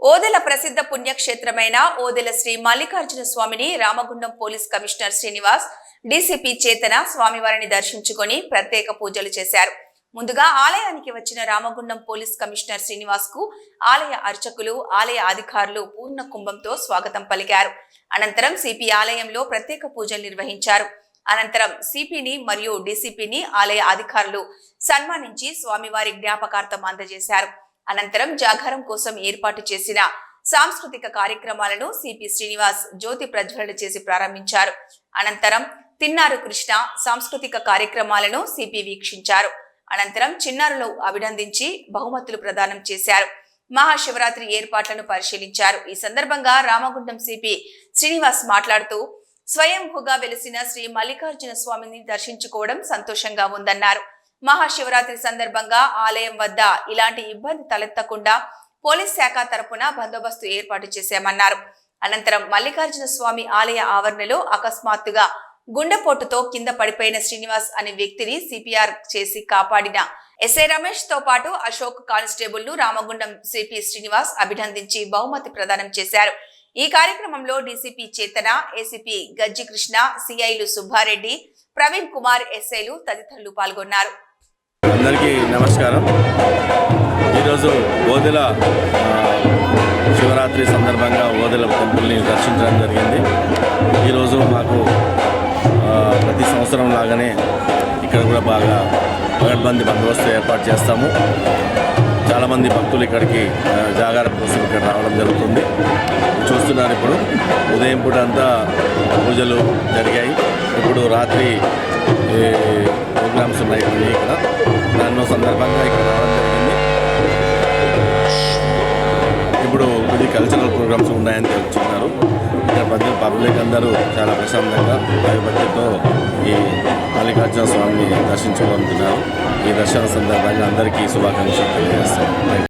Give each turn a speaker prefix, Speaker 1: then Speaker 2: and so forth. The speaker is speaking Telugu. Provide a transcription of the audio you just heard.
Speaker 1: ఓదెల ప్రసిద్ధ పుణ్యక్షేత్రమైన ఓదెల శ్రీ మల్లికార్జున స్వామిని Ramagundam police commissioner Srinivas, DCP చేతన స్వామివారిని దర్శించుకొని ప్రత్యేక పూజలు చేశారు. ముందుగా ఆలయానికి వచ్చిన రామగుండం పోలీస్ కమిషనర్ శ్రీనివాస్ కు ఆలయ అర్చకులు, ఆలయ అధికారులు పూర్ణ కుంభంతో స్వాగతం పలికారు. అనంతరం సిపి ఆలయంలో ప్రత్యేక పూజలు నిర్వహించారు. అనంతరం సిపిని మరియు డీసీపీని ఆలయ అధికారులు సన్మానించి స్వామివారి జ్ఞాపకార్థం అందజేశారు. అనంతరం జాగారం కోసం ఏర్పాటు చేసిన సాంస్కృతిక కార్యక్రమాలను సిపి శ్రీనివాస్ జ్యోతి ప్రజ్వలన చేసి ప్రారంభించారు. అనంతరం తిన్నారు కృష్ణ సాంస్కృతిక కార్యక్రమాలను సిపి వీక్షించారు. అనంతరం చిన్నారులు అభినందించి బహుమతులు ప్రదానం చేశారు. మహాశివరాత్రి ఏర్పాట్లను పరిశీలించారు. ఈ సందర్భంగా రామగుండం సిపి శ్రీనివాస్ మాట్లాడుతూ, స్వయంభూగా వెలిసిన శ్రీ మల్లికార్జున స్వామిని దర్శించుకోవడం సంతోషంగా ఉందన్నారు. మహాశివరాత్రి సందర్భంగా ఆలయం వద్ద ఇలాంటి ఇబ్బంది తలెత్తకుండా పోలీస్ శాఖ తరపున బందోబస్తు ఏర్పాటు చేశామన్నారు. అనంతరం మల్లికార్జున స్వామి ఆలయ ఆవరణలో అకస్మాత్తుగా గుండెపోటుతో కింద పడిపోయిన శ్రీనివాస్ అనే వ్యక్తిని సిపిఆర్ చేసి కాపాడిన ఎస్ఐ రమేష్ తో పాటు అశోక్ కానిస్టేబుల్ ను రామగుండం సిపి శ్రీనివాస్ అభినందించి బహుమతి ప్రదానం చేశారు. ఈ కార్యక్రమంలో డీసీపీ చేతన, ఏసీపీ గజ్జి కృష్ణ, సిఐలు సుబ్బారెడ్డి, ప్రవీణ్ కుమార్, ఎస్ఐలు తదితరులు పాల్గొన్నారు.
Speaker 2: అందరికీ నమస్కారం. ఈరోజు ఓదెల శివరాత్రి సందర్భంగా ఓదెల టెంపుల్ని దర్శించడం జరిగింది. ఈరోజు మాకు ప్రతి సంవత్సరం లాగానే ఇక్కడ కూడా బాగా పగడ్బందీ బందోబస్తు ఏర్పాటు చేస్తాము. చాలామంది భక్తులు ఇక్కడికి జాగారం కోసం ఇక్కడ రావడం జరుగుతుంది. చూస్తున్నారు, ఇప్పుడు ఉదయం పూట అంతా పూజలు జరిగాయి. ఇప్పుడు రాత్రి ప్రోగ్రామ్స్ ఉన్నాయి ఇక్కడ. దాని సందర్భంగా ఇక్కడ రావడం జరిగింది. ఇప్పుడు ఇది కల్చరల్ ప్రోగ్రామ్స్ ఉన్నాయని తెలుసుకున్నారు. ఇక్కడ ప్రజలు, పబ్లిక్ అందరూ చాలా ప్రశాంతంగా భయభక్తితో ఈ మల్లికార్జున స్వామిని దర్శించుకుంటున్నారు. ఈ దర్శన సందర్భంగా అందరికీ శుభాకాంక్షలు తెలియజేస్తాను.